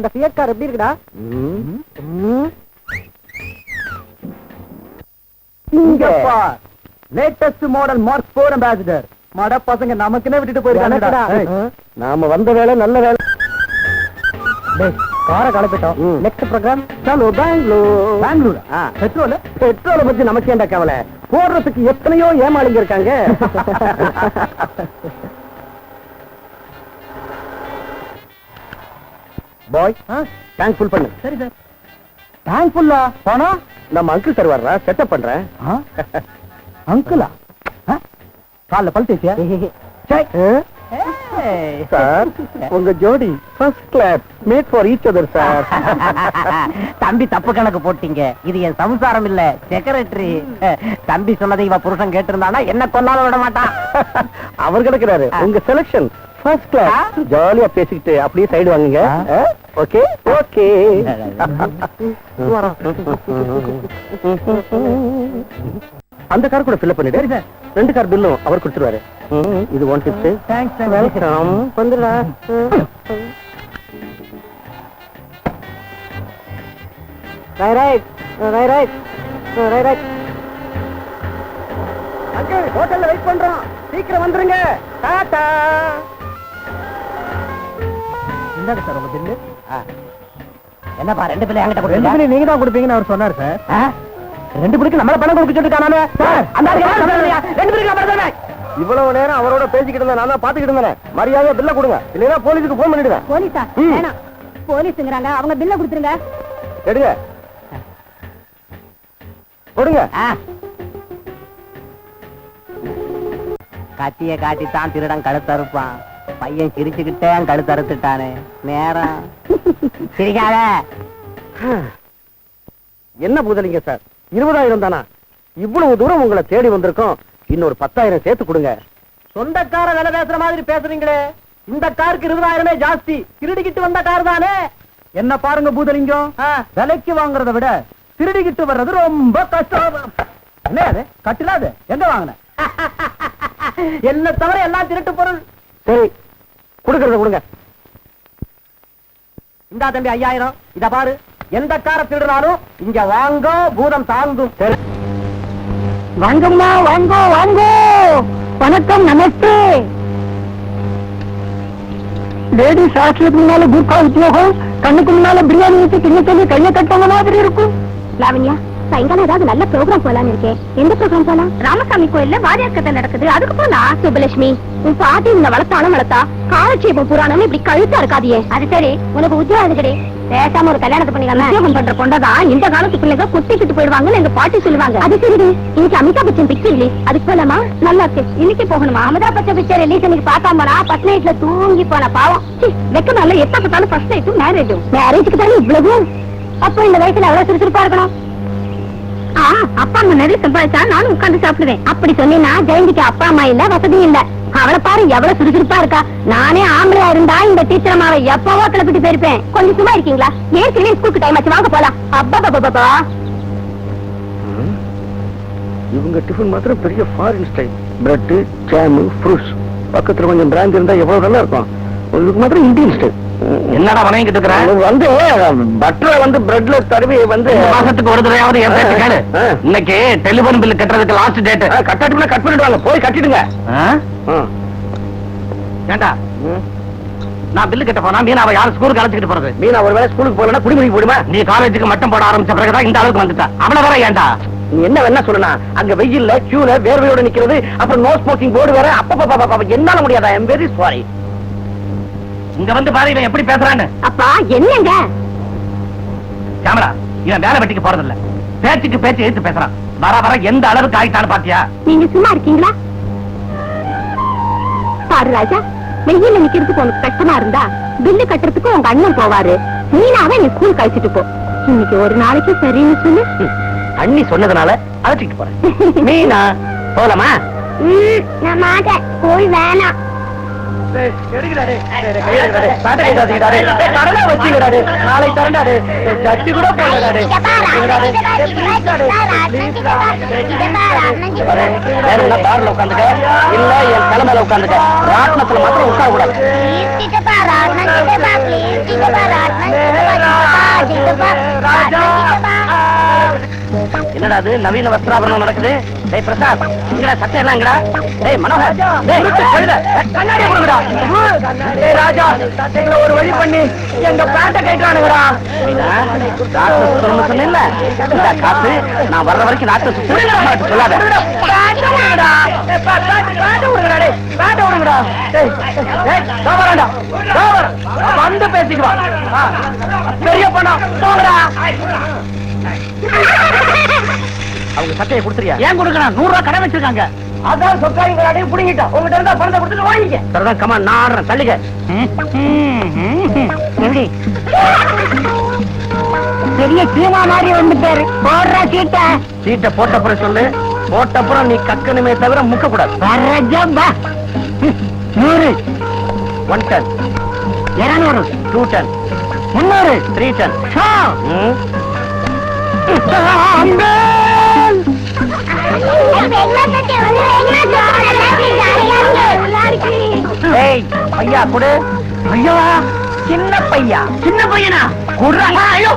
அந்த Fiat car எப்படி இருக்குடா? இங்க பார், லேட்டஸ்ட் மாடல் மார்க் 4 அம்பாசிடர். மட பசங்க நமக்குனே விட்டுட்டு போயிருக்காங்கடா. நாம வந்த வேலை நல்ல வேலை. டேய், காரை கலப்பிட்டோம். நெக்ஸ்ட் ப்ரோகிராம் சலோ பெங்களூர். பெங்களூர் பெட்ரோல பத்தி நமக்கு ஏன்டா கவலை? போடுறதுக்கு எத்தனையோ ஏமாளிங்க இருக்காங்க. பாய், டேங்க் ஃபுல் பண்ணு. சரி சார். டேங்க் ஃபுல்லா? போனா நம்ம அங்கிள் தருவாரா? செட்டப் பண்றேன். அங்கிளா? கால்ல பல் தேய்ச்சியா? சார், உங்க ஜோடி first class, made for each other sir. தம்பி தப்பு கணக்கு போட்டீங்க. இது என் சம்சாரம் இல்ல, செக்ரட்டரி. தம்பி சொன்னதை இவ புருஷன் கேட்டிருந்தானா என்ன கொன்னாலும் விட மாட்டான். அவர் கிடக்குறாரு. உங்க செலக்ஷன் ஃபர்ஸ்ட் கிளாஸ். ஜாலியா பேசிக்கிட்டு அப்படியே சைடு வாங்குங்க. Okay okay. அந்த கார் கூட ஃபில் பண்ணிடு. 2 கார் பில்லும் அவர் கொடுத்துருவாரு. இது 1 டிப்ஸ். தேங்க்ஸ். வெல்கம். வந்துடா. ரைட் அங்கிள், ஹோட்டல்ல வெயிட் பண்றோம். சீக்கிரம் வந்துருங்க. டாடா. இந்தாங்க சார் உங்க பில்லு. என்னப்பா 2 பிள்ளை என்கிட்ட கொடுங்க. 2 பில்லு நீங்க தான் கொடுப்பீங்கன்னு அவர் சொன்னார் சார். 2 பிள்ளைக்கு நம்மள பணம் கொடுக்க சொல்லிட்டானே சார். அந்த 2 பிள்ளைக்கு பணம் தரேன். இவ்வளவு நேரம் அவரோட பேசிக்கிட்டு இருந்தேன். நான் தான் பாத்துக்கிட்டு இருந்தேன். மரியாதையா பில்ல கொடுங்க, இல்லைன்னா போலீஸுக்கு போன் பண்ணிடுவேன். போலீஸா? வேணாம், போலீஸ்ங்கறாங்க. அவங்க பில்ல கொடுத்துருங்க. எடுங்க, கொடுங்க. கத்திய காட்டித்தான் திருடன் கழுத்தறுப்பான். பையன் சிரிச்சுக்கிட்டே கழுத்தறுத்துட்டானே. நேரம் சிரிக்காத. என்ன பூதலிங்க சார், 20,000 தானா? இவ்வளவு தூரம் உங்களை தேடி வந்திருக்கோம். இன்னொரு 10,000 சேர்த்து கொடுங்க. சொந்தக்கார வேலை பேசுற மாதிரி பேசுறீங்களே. இந்த காருக்கு 20,000 ஜாஸ்தி. திருடிக்கிட்டு வந்த கார் தானே. என்ன பாருங்க பூதலிங்கம், விலைக்கு வாங்குறத விட திருடிக்கிட்டு வர்றது ரொம்ப கஷ்டம். என்ன அது கட்டிலாது? எங்க வாங்கின? என்ன தவிர எல்லாம் திருட்டு பொருள். சரி, கொடுக்கறத கொடுங்க. இந்தா தம்பி 5,000. இத பாரு, எந்த கார திருடினாலும் இங்க வாங்க, பூதம் தாங்கும். வாங்கம்மா, வாங்கோ வாங்கோ. வணக்கம், நமஸ்தே. லேடிஸ் ஹாஸ்டலுக்கு முன்னால கூர்க்கா உத்தியோகம், கண்ணுக்கு முன்னால பிரியாணி ஊற்றி திங்க சொல்லி கையை கட்டவங்க மாதிரி இருக்கும். லாவண்யா, சாயங்காலம் ஏதாவது நல்ல ப்ரோக்ராம் போலான்னு இருக்கேன். எந்த ப்ரோக்ராம் போலாம்? ராமசாமி கோயில்ல வாரியார் கதை நடக்குது, அதுக்கு போலாம். சுபலட்சுமி, உன் பாட்டி உன்னை வளர்த்தாலும் வளர்த்தா காலட்சேபம் புராணம் இப்படி கழுத்தா இருக்காதியே. அது சரி, உனக்கு உத்தியோகம் கிடை பேசாம ஒரு கல்யாணத்தை பண்ணிக்கலாம். உத்தியோகம் பண்ற பொண்ணதான் இந்த காலத்து பிள்ளைங்க குட்டிக்கிட்டு போயிடுவாங்கன்னு எங்க பாட்டி சொல்லுவாங்க. அது சரி, இன்னைக்கு அமிதாப் பச்சன் பிக்சர் ரிலீஸ், அதுக்கு போலாமா? நல்லா இருக்கு. இன்னைக்கு போகணுமா? அமிதாப் பச்சன் பிக்சர் ரிலீஸ் இன்னைக்கு பார்க்காமனா ஃபர்ஸ்ட் நைட்ல தூங்கி போன பாவம். வெக்க நல்ல எப்ப பார்த்தாலும் ஃபர்ஸ்ட் நைட்டும் மேரேஜுக்கு தானே இவ்வளவு. அப்போ இந்த வயசுல எவ்வளவு சுறுசுறுப்பா இருக்கணும். அப்பா அம்மா நிறைய சம்பாதிச்சா நானும் உட்கார்ந்து சாப்பிடுவேன். அப்படி சொன்னீங்கன்னா ஜெயந்திக்கு அப்பா அம்மா இல்ல, வசதி இல்ல. அவளை பாரு எவ்வளவு சுறுசுறுப்பா இருக்கா. நானே ஆம்பளையா இருந்தா இந்த டீச்சர் அம்மாவை எப்பவோ கிளப்பிட்டு போயிருப்பேன். கொஞ்சம் சும்மா இருக்கீங்களா? ஏற்கனவே ஸ்கூலுக்கு டைம் ஆச்சு, வாங்க போலாம். அப்பா இவங்க டிஃபன் மாத்திரம் பெரிய foreign style. Bread, jam, fruits. பக்கத்துல கொஞ்சம் பிராந்தி இருந்தா எவ்வளவு நல்லா இருக்கும். உங்களுக்கு மாத்திரம் இந்தியன் ஸ்டைல். என்னடா வணங்கிட்டு இருக்கிறேன்? வந்து பட்டரை வந்து பிரெட்ல தருவி வந்து மாசத்துக்கு ஒரு தடவையாவது கேளு. இன்னைக்கு டெலிபோன் பில் கட்டுறதுக்கு லாஸ்ட் டேட். கட்டாட்டுனா கட் பண்ணிடுவாங்க, போய் கட்டிடுங்க. ஏண்டா நான் பில்லு கட்ட போனா மீனாவை யாரும் ஸ்கூலுக்கு அழைச்சிட்டு போறது? மீனா ஒரு வேளை ஸ்கூலுக்கு போகலன்னா குடிமணிக்கு போயிடுமா? நீ காலேஜுக்கு மட்டும் போட ஆரம்பிச்ச பிறகுதான் இந்த அளவுக்கு வந்துட்டா. அவளை வேற ஏண்டா? நீ என்ன வேணா சொல்லலாம். அங்க வெயில்ல கியூல வேர்வையோட நிக்கிறது, அப்புறம் நோ ஸ்மோக்கிங் போர்டு வேற. அப்ப என்னால முடியாதா? ஐ அம் வெரி சாரி. இங்க வந்து பாரு இவன் எப்படி பேசுறான்னு. அப்பா என்னங்க கேமரா, இவன் வேலை வெட்டிக்கு போறது இல்ல, பேச்சுக்கு பேச்சு எடுத்து பேசுறான். வர வர எந்த அளவுக்கு ஆயிட்டான்னு பாத்தியா? நீங்க சும்மா இருக்கீங்களா? பாரு ராஜா, வெயில்ல நிக்கிறதுக்கு உனக்கு கஷ்டமா இருந்தா பில்லு கட்டுறதுக்கு உங்க அண்ணன் போவாரு. நீனாவே நீ ஸ்கூல் கழிச்சிட்டு போ. இன்னைக்கு ஒரு நாளைக்கு சரின்னு சொல்லு. அண்ணி சொன்னதுனால அழைச்சிட்டு போறேன். மீனா போலாமா? நான் மாட்டேன், போய் வேணாம். நாளை தரண்டாரு ஜட்ஜி கூட போடாரு. பார்ல உட்காந்துக்க, இல்ல என் தலைமையில உட்காந்துக்க. ராட்னத்துல மாத்திரம் உட்கார கூடாது. என்னடா அது நவீன வஸ்திராபரணம் நடக்குது? டேய் பிரசாத், இங்கடா சட்டை எல்லாம் டேய் மனோகர், டேய் கழுதை, கண்ணாடியை கொடுங்கடா. டேய் ராஜா, சட்டைகளை ஒரு வழி பண்ணி எங்க பேட்டை கேட்டானுங்கடா. சொன்ன காசு நான் வர்ற வரைக்கும் நாட்டை சொல்லாத. வந்து பேசிக்குவா பெரிய பணம் போங்கடா. அவங்க சட்டையை கொடுத்துறியா? ஏன் கொடுக்கணும்? 100 ரூபாய் கடை வச்சிருக்காங்க. அதான் சொக்காரிங்க புடிங்கிட்டா. உங்ககிட்ட இருந்தா பணத்தை கொடுத்துட்டு வாங்கிக்க. சரிதான், கமான், நான் ஆடுறேன், தள்ளிக்க. பெரிய சீமா மாதிரி வந்துட்டாரு. போடுற சீட்டை போட்டப்புறம் சொல்லு. போட்டப்புறம் நீ கக்கணுமே தவிர முக்க கூடாது. 100, 1 டன், 200, 2 டன், 300, 3 டன். ஐயா கொடு. ஐயா சின்ன பையா. சின்ன பையனா? குடுறா. ஐயோ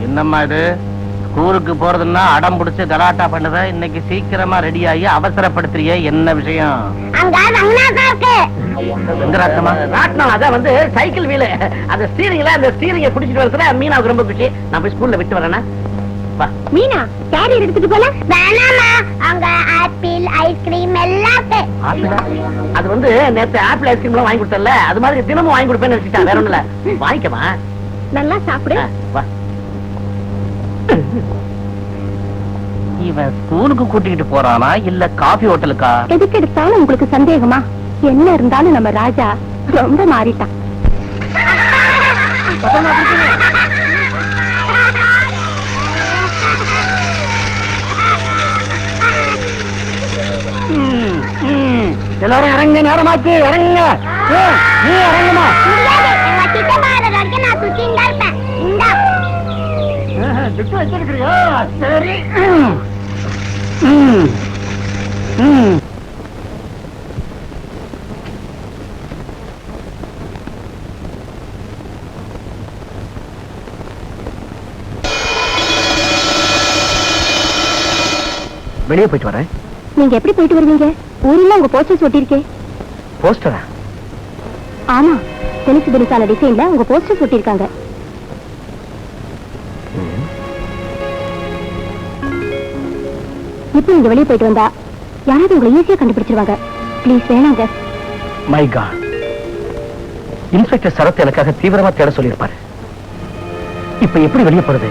என்னம்மா இது? ஸ்கூலுக்கு போறதுன்னா அடம் பிடிச்சு கலாட்டா பண்ணுத. இன்னைக்கு சீக்கிரமா ரெடி ஆகி அவசரப்படுத்துறிய, என்ன விஷயம்? அதான் வந்து சைக்கிள் வீலு, அந்த ஸ்டீரிங்ல அந்த ஸ்டீரிங்க பிடிச்சிட்டு வரதுல மீனாவுக்கு ரொம்ப குஷி. நான் போய் ஸ்கூல்ல விட்டு வரேன்னா. மீனா கேரியர் எடுத்துட்டு போல. வேணாமா, அங்க ஆப்பிள் ஐஸ்கிரீம் எல்லாம். அது வந்து நேத்து ஆப்பிள் ஐஸ்கிரீம் எல்லாம் வாங்கி கொடுத்தல, அது மாதிரி தினமும் வாங்கி கொடுப்பேன்னு நினைச்சிட்டேன். வேற ஒண்ணுல, வாங்கிக்கமா. நல்லா சாப்பிடு. இவன் ஸ்கூலுக்கு கூட்டிட்டு போறானா இல்ல காபி ஹோட்டலுக்கா? எதுக்கு எடுத்தாலும் உங்களுக்கு சந்தேகமா? என்ன இருந்தாலும் நம்ம ராஜா ரொம்ப மாறிட்டான். எல்லாரும் இறங்க, நேரமாச்சு, இறங்குங்க. நீ இறங்குமா? வச்சிருக்கிறியா? சரி. வெளியே போயிட்டு வரேன். நீங்க எப்படி போயிட்டு வருவீங்க? ஊர்ல உங்க போஸ்டர்ஸ் ஒட்டிருக்கே. போஸ்டரா? ஆமா, தெலுங்கு தினசால டிசைன்ல உங்க போஸ்டர்ஸ் ஒட்டிருக்காங்க. இப்போ நீங்க வெளியே போயிட்டு வந்தா யாராவது உங்களை ஈஸியா கண்டுபிடிச்சிருவாங்க. ப்ளீஸ் வேணாங்க. மை காட், இன்ஸ்பெக்டர் சரத் எனக்காக தீவிரமா தேட சொல்லியிருப்பாரு. இப்ப எப்படி வெளியே போறது?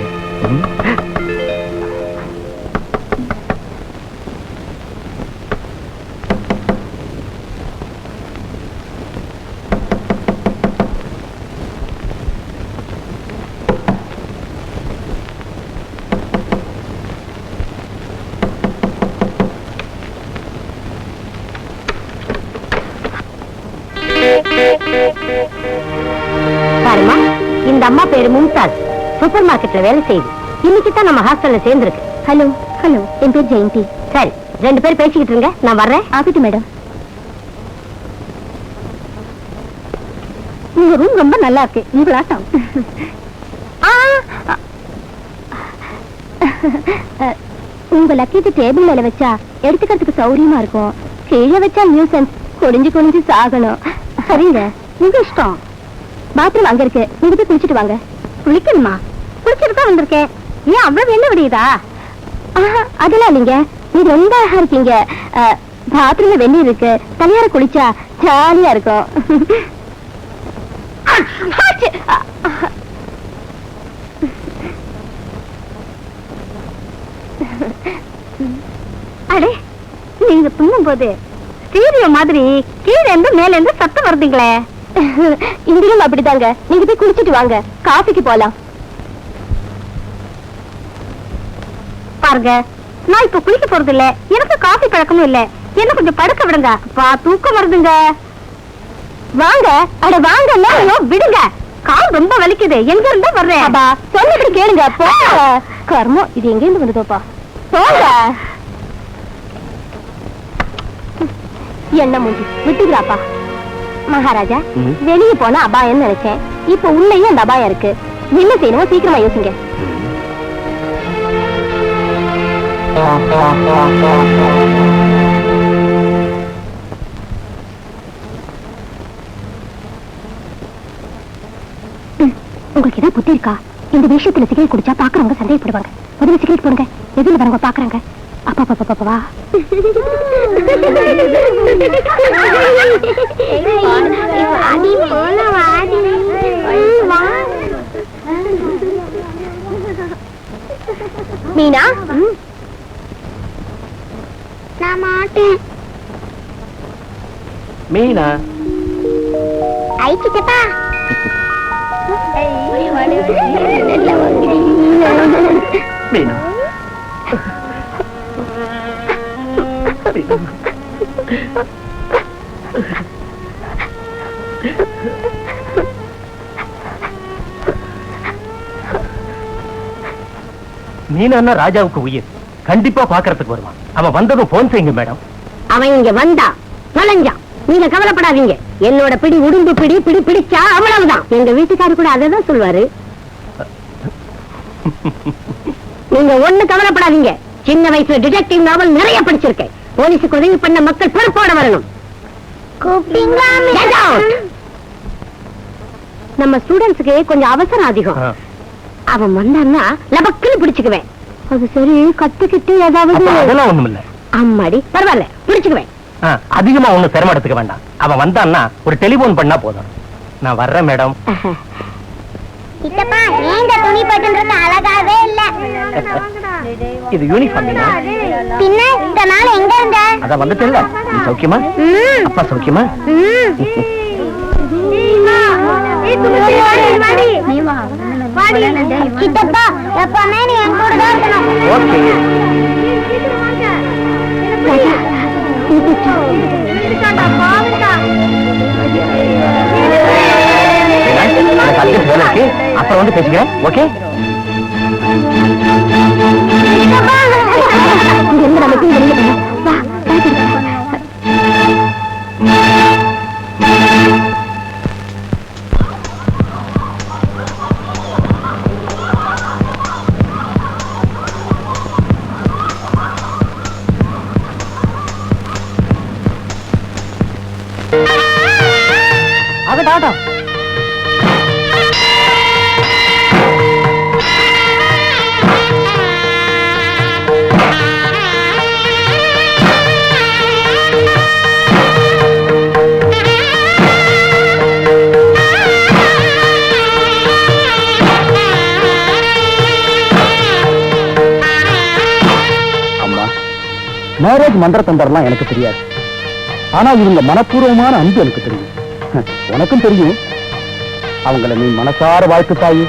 பாருமா, இந்த அம்மா பேரு மும்தாஸ், சூப்பர் மார்க்கெட்ல வேலை செய்யுது. இன்னைக்கு தான் நம்ம ஹாஸ்டல்ல சேர்ந்திருக்கு. ஹலோ ஹலோ, என் பேர் ஜெயந்தி. சரி, 2 பேர் பேசிக்கிட்டு இருங்க, நான் வர்றேன். ஆகட்டும் மேடம். உங்க ரூம் ரொம்ப நல்லா இருக்கு. உங்களாட்டம். உங்க லக்கேஜ் டேபிள் மேல வச்சா எடுத்துக்கிறதுக்கு சௌரியமா இருக்கும். கீழே வச்சா நியூசன்ஸ், குடிஞ்சு குடிஞ்சு சாகணும். சரிங்க, உங்க இஷ்டம். பாத்ரூம் அங்க இருக்கு, நீங்க போய் குளிச்சுட்டு வாங்க. குளிக்கணுமா? குளிச்சுட்டு தான் வந்திருக்கேன். ஏன் அவ்வளவு என்ன விடுதா? அதெல்லாம் இல்லைங்க, நீங்க ரொம்ப அழகா இருக்கீங்க. பாத்ரூம்ல வெந்நீர் இருக்கு, தனியார குளிச்சா ஜாலியா இருக்கும். போது ஸ்டீரியோ மாதிரி கீழே இருந்து மேல இருந்து சத்தம் வருதுங்களே. இங்கேயும் அப்படிதாங்க. நீங்க போய் குளிச்சுட்டு வாங்க, காஃபிக்கு போலாம். பாருங்க, நான் இப்ப குளிக்க போறது இல்ல, எனக்கு காஃபி பழக்கமும் இல்ல. என்ன கொஞ்சம் படுக்க விடுங்க. தூக்கம் வருதுங்க. வாங்க, அட வாங்க. விடுங்க, கால் ரொம்ப வலிக்குது. எங்க இருந்தா வர்றேன். சொன்னபடி கேளுங்க. கர்மம், இது எங்க இருந்து வந்ததோப்பா. போங்க. என்ன மூஞ்சி விட்டுக்கிறாப்பா. மகாராஜா, வெளியே போனா அபாயம் நினைச்சேன். இப்ப உள்ளேயும் அந்த அபாயம் இருக்கு. என்ன செய்யணுமோ சீக்கிரமா யோசிங்க. உங்களுக்கு ஏதாவது புத்தி இருக்கா? இந்த விஷயத்துல சிகரெட் குடிச்சா பாக்குறவங்க சந்தேகப்படுவாங்க. முதல்ல சிகரெட் போடுங்க. எதுல வரவங்க பாக்குறாங்க. அப்பா பாப்பா பாப்பா மீனா, நான் மாட்டேன். மீனா ஐக்கிட்டப்பா. மீனா மீனா ராஜாவுக்கு உயிர். கண்டிப்பா பாக்குறதுக்கு வருவான். அவன் வந்ததும் போன் செய்யுங்க மேடம். அவன் இங்க வந்தா நலஞ்சான். நீங்க கவலைப்படாதீங்க. என்னோட பிடி உடும்பு பிடி பிடிச்சா அவ்வளவுதான். எங்க வீட்டுக்காரு கூட அததான் சொல்வாரு. நீங்க ஒண்ணு கவலைப்படாதீங்க. சின்ன வயசுல டிடெக்டிவ் நாவல் நிறைய படிச்சிருக்கேன். போலீஸுக்கு உதவி பண்ண மக்கள் பொறுப்போட வரணும். நம்ம ஸ்டூடெண்ட்ஸுக்கு கொஞ்சம் அவசரம் அதிகம். அவன் வந்தான்னா லபக்குன்னு பிடிச்சுக்குவேன். அது சரி, கத்துக்கிட்டு ஏதாவது. அதெல்லாம் ஒண்ணும் இல்ல. அம்மாடி, பரவாயில்ல, பிடிச்சுக்குவேன். அதிகமா ஒண்ணு சிரமம் எடுத்துக்க வேண்டாம். அவன் வந்தான்னா ஒரு டெலிபோன் பண்ணா போதும். நான் வர்றேன் மேடம். சித்தப்பா, நீங்க துணி போட்டுன்றது அழகாவே இல்ல. இது யூனிஃபார்ம். பின்ன இந்த நாள் எங்க இருந்த? அத வந்துட்டேல்ல. நீ சௌக்கியமா? அப்பா சௌக்கியமா? சித்தப்பா, எப்பவுமே நீ என் கூட தான் இருக்கணும். ஓகே. அப்புறம் வந்து பேசுகிறேன். ஓகே. ஆகட்டும். மேரேஜ் மந்திர தந்தரெல்லாம் எனக்கு தெரியாது. ஆனா இவங்க மனப்பூர்வமான அன்பு எனக்கு தெரியும். உனக்கும் தெரியும். அவங்கள நீ மனசார வாழ்த்து தாயி.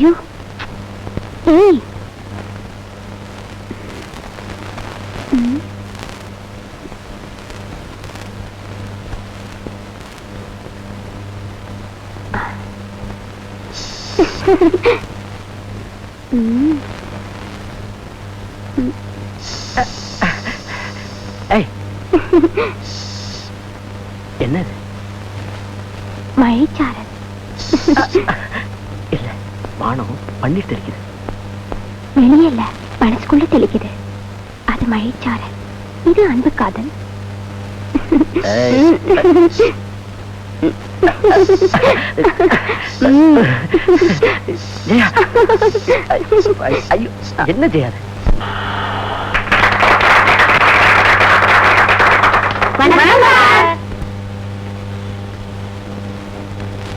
You? Hey. என்னது? மழைச்சாரல். இல்ல, வானம் பண்ணிட்டு இருக்குது. வெளியல்ல, மனசுக்குள்ள தெளிக்குது. அது மழைச்சாரல். இது அன்பு காதல். என்ன செய்யாது?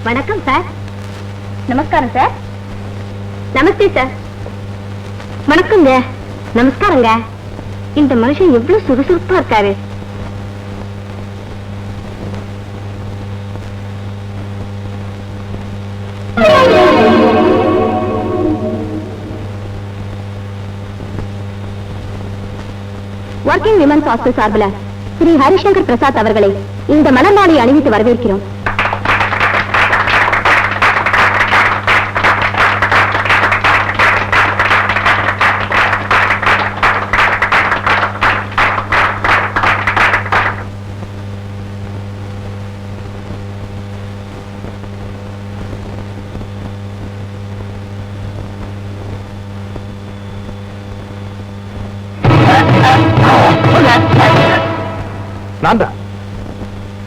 வணக்கம் சார். நமஸ்காரம் சார். நமஸ்தே சார். வணக்கங்க. நமஸ்காரங்க. இந்த மனுஷன் எவ்வளவு சுறுசுறுப்பா இருக்காரு. ஒர்க்கிங் விமன்ஸ் ஹாஸ்டல் சார்பில் ஸ்ரீ ஹரிசங்கர் பிரசாத் அவர்களை இந்த மலர் மாலை அணிவித்து வரவேற்கிறோம்.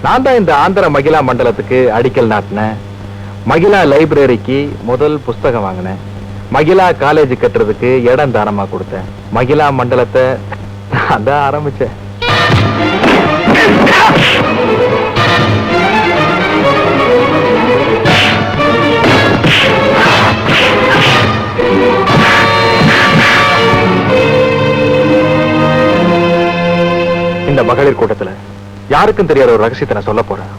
நான் தான் இந்த ஆந்திர மகிழா மண்டலத்துக்கு அடிக்கல் நாட்டினேன். மகிழா லைப்ரரிக்கு முதல் புஸ்தகம் வாங்கினேன். மகிழா காலேஜ் கட்டுறதுக்கு இடம் தானமா கொடுத்தேன். மகிழா மண்டலத்தை அதான் ஆரம்பிச்சேன். இந்த மகளிர் கூட்டத்துல யாருக்கும் தெரியாத ஒரு ரகசியத்தை நான் சொல்ல போறேன்.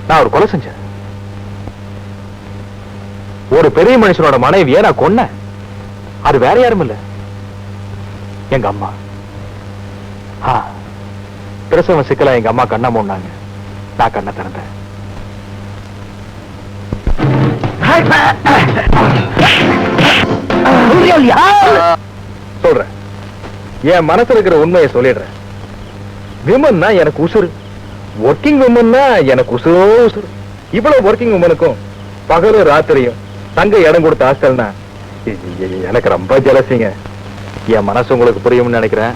நான் ஒரு கொலை செஞ்சேன். ஒரு பெரிய மனுஷனோட மனைவியை நான் கொன்னேன். அது வேற யாரும் இல்ல, எங்க அம்மா. பிரசவம் சிக்கலா எங்க அம்மா கண்ணை மூடினாங்க. நான் கண்ணை திறந்தேன். சொல்றேன், என் மனசுல இருக்கிற உண்மையை சொல்லிடுறேன். விமன்னா எனக்கு உசுறு. ஒர்க்கிங் விமன்னா எனக்கு உசுரோ உசுறு. இவ்வளவு ஒர்க்கிங் விமனுக்கும் பகலும் ராத்திரியும் தங்க இடம் கொடுத்த ஹாஸ்டல்னா எனக்கு ரொம்ப ஜலசிங்க. என் மனசு உங்களுக்கு புரியும்னு நினைக்கிறேன்.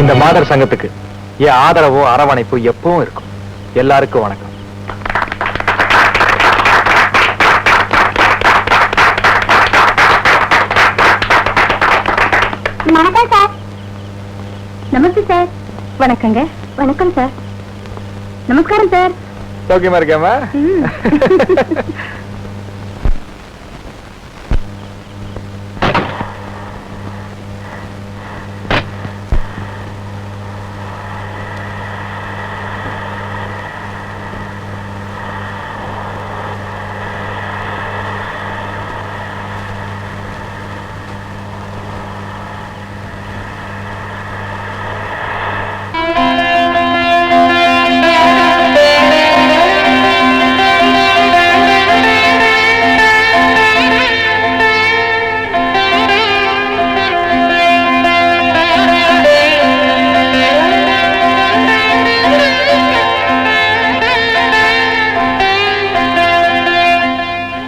இந்த மாதர் சங்கத்துக்கு என் ஆதரவோ அரவணைப்பு எப்பவும் இருக்கும். எல்லாருக்கும் வணக்கம். வணக்கம் சார். நமஸ்தே சார். வணக்கங்க. வணக்கம் சார். நமஸ்காரம் சார். சௌக்கியமா இருக்கேம்மா?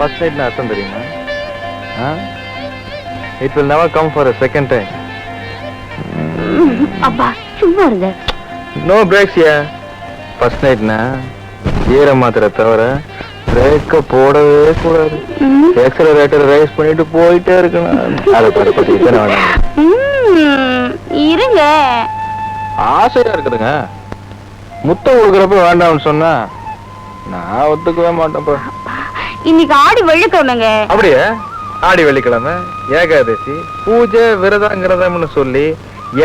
First night na அர்த்தம் தெரியுமா? It will never come for a second time. அப்பா சும்மா இருங்க. No breaks here. First night na ஈர மாத்திரை தவிர பிரேக்க போடவே கூடாது. எக்ஸலரேட்டர் ரைஸ் பண்ணிட்டு போயிட்டே இருக்கணும். அதை பத்தி இருங்க. ஆசையா இருக்குதுங்க. முத்தம் கொடுக்குறப்ப வேண்டாம்னு சொன்னா நான் ஒத்துக்கவே மாட்டேன்ப்பா. இன்னைக்கு ஆடி வெள்ளிக்கிழமைங்க. அப்படியே ஆடி வெள்ளிக்கிழமை ஏகாதசி பூஜை விரதம்ங்கிறதம்னு சொல்லி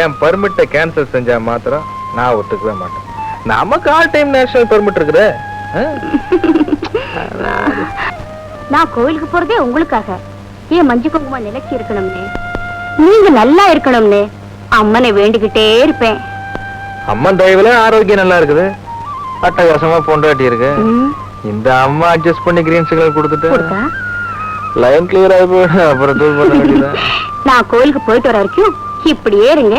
என் பர்மிட்டை கேன்சல் செஞ்சா மாத்திரம் நான் ஒத்துக்கவே மாட்டேன். நமக்கு ஆல் டைம் நேஷனல் பர்மிட் இருக்குது. நான் கோயிலுக்கு போறதே உங்களுக்காக. ஏன் மஞ்சு குங்குமம் நிலைச்சி இருக்கணும்னு, நீங்க நல்லா இருக்கணும்னு அம்மனை வேண்டிக்கிட்டே இருப்பேன். அம்மன் தயவுல ஆரோக்கியம் நல்லா இருக்குது. அட்டகாசமா பொண்டாட்டி இருக்கு. ம், இந்த அம்மா அட்ஜஸ்ட் பண்ணி கிரீன் சிக்னல் கொடுத்துட்டு கொடுத்தா லைன் கிளியர் ஆகி போயிடும். அப்புறம் தூள் பண்ண வேண்டியதான். நான் கோயிலுக்கு போயிட்டு வர வரைக்கும் இப்படியே இருங்க.